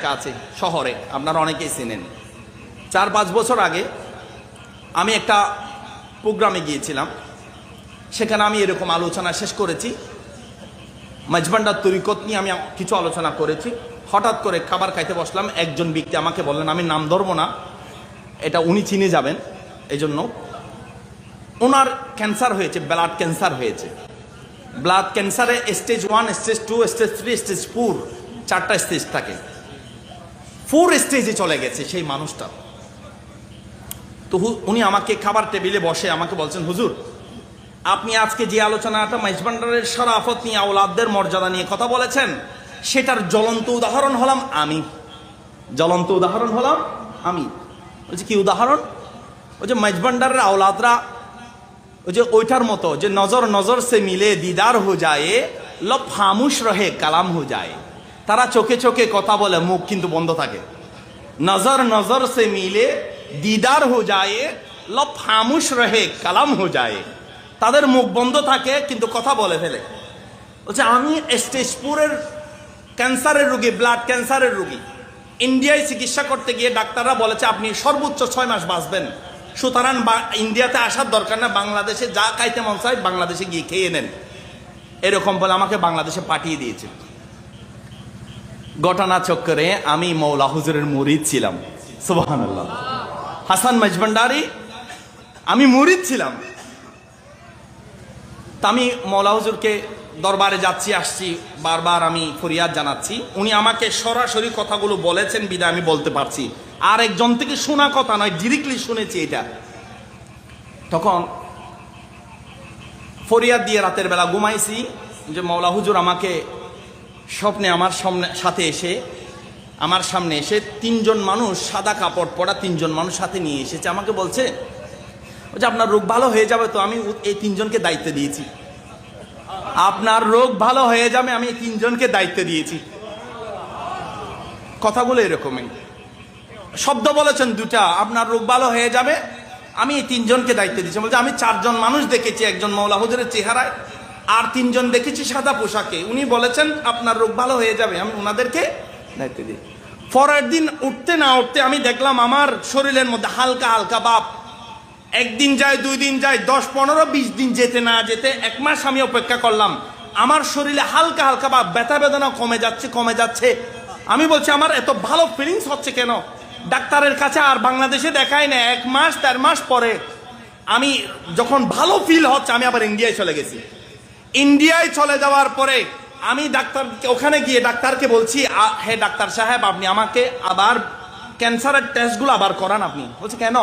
কাছে শহরে আপনারা অনেকেই চেনেন। 4-5 বছর আগে আমি একটা প্রোগ্রামে গিয়েছিলাম। সেখানে আমি এরকম আলোচনা শেষ করেছি, মাঝবান্ডার তরিকত নিয়ে আমি কিছু আলোচনা করেছি। হঠাৎ করে খাবার খাইতে বসলাম, একজন ব্যক্তি আমাকে বললেন, আমি নাম ধরবো না, এটা উনি চিনে যাবেন, এই জন্য ওনার ক্যান্সার হয়েছে, ব্লাড ক্যান্সার হয়েছে। ব্লাড ক্যান্সারে স্টেজ 1, স্টেজ 2, স্টেজ 3, স্টেজ 4, 4টা স্টেজ থাকে। 4 স্টেজে চলে গেছে সেই মানুষটা। তো উনি আমাকে খাবার টেবিলে বসে আমাকে বলছেন, হুজুর আপনি আজকে যে আলোচনাটা মাইজভান্ডারের শরাফত নিয়ে, আওলাদদের মর্যাদা নিয়ে কথা বলেছেন, সেটার জ্বলন্ত উদাহরণ হলাম আমি। জ্বলন্ত উদাহরণ হলাম আমি। বলছি কি উদাহরণ? ওই যে মাইজভান্ডারের আওলাদরা ওই যে ওইটার মতো, যে নজর নজর সে মিলে দিদার হো যায়, লো খামুশ রহে কালাম হো যায়। তারা চোখে চোখে কথা বলে, মুখ কিন্তু বন্ধ থাকে। নজর নজর সে মিলে দিদার হো যায়, লো খামুশ রহে কালাম হো যায়। তাদের মুখ বন্ধ থাকে কিন্তু কথা বলে ফেলে। বলছে আমি স্টেজ 4 ক্যান্সারের রোগী, ব্লাড ক্যান্সারের রোগী। ইন্ডিয়ায় চিকিৎসা করতে গিয়ে ডাক্তাররা বলেছে আপনি সর্বোচ্চ 6 মাস বাঁচবেন, সুতরাং ইন্ডিয়াতে আসার দরকার না, বাংলাদেশে যা খাইতে মন চায় বাংলাদেশে গিয়ে খেয়ে নেন। এরকম বলে আমাকে বাংলাদেশে পাঠিয়ে দিয়েছে। ঘটনা চক্করে আমি মৌলা হুজুরের মুরিদ ছিলাম। সুবহানাল্লাহ। হাসান মাইজভান্ডারি, আমি মুরিদ ছিলাম। তা আমি মৌলা হুজুরকে দরবারে যাচ্ছি আসছি, বারবার আমি ফরিয়াদ জানাচ্ছি। উনি আমাকে সরাসরি কথাগুলো বলেছেন বিদায় আমি বলতে পারছি। আর একজন থেকে শোনা কথা নয়, ডিরেক্টলি শুনেছি এটা। তখন ফরিয়াদ দিয়ে রাতের বেলা ঘুমাইছি যে মৌলা হুজুর আমাকে স্বপ্নে আমার সামনে এসে 3জন মানুষ, সাদা কাপড় পরা 3জন মানুষ সাথে নিয়ে এসেছে। আমাকে বলছে যে আপনার রোগ ভালো হয়ে যাবে, তো আমি এই 3জনকে দায়িত্ব দিয়েছি। আপনার রোগ ভালো হয়ে যাবে, আমি এই 3জনকে দায়িত্ব দিয়েছি। কথাগুলো এরকমই, শব্দ বলেছেন 2টা, আপনার রোগ ভালো হয়ে যাবে, আমি এই 3জনকে দায়িত্ব দিয়েছি। বলছে আমি 4জন মানুষ দেখেছি, একজন মৌলা হুজুরের চেহারায়, আর 3জন দেখেছি সাদা পোশাকে। উনি বলেছেন আপনার রোগ ভালো হয়ে যাবে, আমি ওনাদেরকে দায়িত্ব দিই। পরের দিন উঠতে না উঠতে আমি দেখলাম আমার শরীরের মধ্যে হালকা হালকা ভাব। 1 দিন যায়, 2 দিন যায়, 10, 15, 20 দিন যেতে না যেতে 1 মাস আমি অপেক্ষা করলাম। আমার শরীরে হালকা হালকা ভাব, ব্যথা বেদনা কমে যাচ্ছে। আমি বলছি আমার এত ভালো ফিলিংস হচ্ছে কেন? ডাক্তারের কাছে আর বাংলাদেশে দেখাই না। 1 মাস 4 মাস পরে আমি যখন ভালো ফিল হচ্ছে, আমি আবার ইন্ডিয়ায় চলে গেছি। ইন্ডিয়ায় চলে যাওয়ার পরে আমি ওখানে গিয়ে ডাক্তারকে বলছি, হে ডাক্তার সাহেব, আপনি আমাকে আবার ক্যান্সারের টেস্টগুলো আবার করান। আপনি বলছে কেন?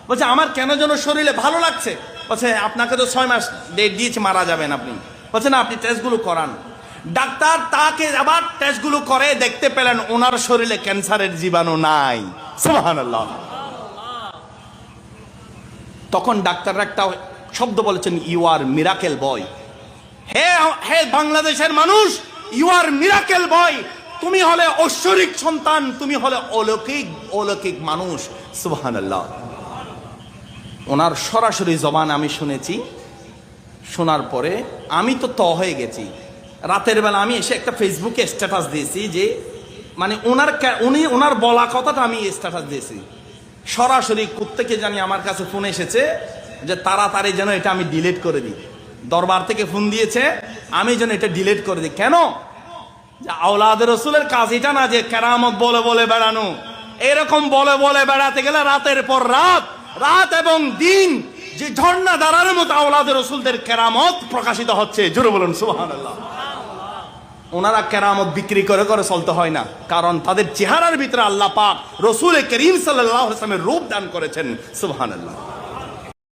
বলছে আমার কেন যেন শরীরে ভালো লাগছে। বলছে আপনাকে তো 6 মাস ডেট দিয়েছে, মারা যাবেন আপনি। বলছে না, আপনি টেস্টগুলো করান। ডাক্তার তাকে আবার টেস্টগুলো করে দেখতে পেলেন ওনার শরীরে ক্যান্সারের জীবাণু নাই। সুবহানাল্লাহ। তখন ডাক্তাররা একটা শব্দ বলেছেন, ইউ আর মিরাকেল বয়। হে বাংলাদেশের মানুষ, ইউ আর মিরাকেল বয়। তুমি হলে ঐশ্বরিক সন্তান, তুমি হলে অলৌকিক মানুষ। সুবহানাল্লাহ। ওনার সরাসরি জবান আমি শুনেছি। শোনার পরে আমি তো হয়ে গেছি। রাতের বেলা আমি এসে একটা ফেসবুকে স্ট্যাটাস দিয়েছি যে মানে ওনার বলা কথাটা আমি স্ট্যাটাস দিয়েছি। সরাসরি কোত্থেকে জানি আমার কাছে ফোন এসেছে যে তাড়াতাড়ি যেন এটা আমি ডিলিট করে দিই। দরবার থেকে ফোন দিয়েছে, আমি যেন এটা ডিলিট করে দিই। কেন? যে আওলাদের রাসূলের কাজ এটা না যে কেরামত বলে বলে বেড়ানো। এরকম বলে বলে বেড়াতে গেলে রাতের পর রাত এবং দিন যে ঝর্ণা ধারার মতো আওলাদের রাসূলদের কেরামত প্রকাশিত হচ্ছে। জোরে বলুন সুবহানাল্লাহ। ওনারা কেরামত বিক্রি করে করে চলতে হয় না, কারণ তাদের চেহারার ভিতরে আল্লাহ পাক রাসূল করিম সাল্লাল্লাহু আলাইহি ওয়াসাল্লামের রূপ দান করেছেন। সুবহানাল্লাহ।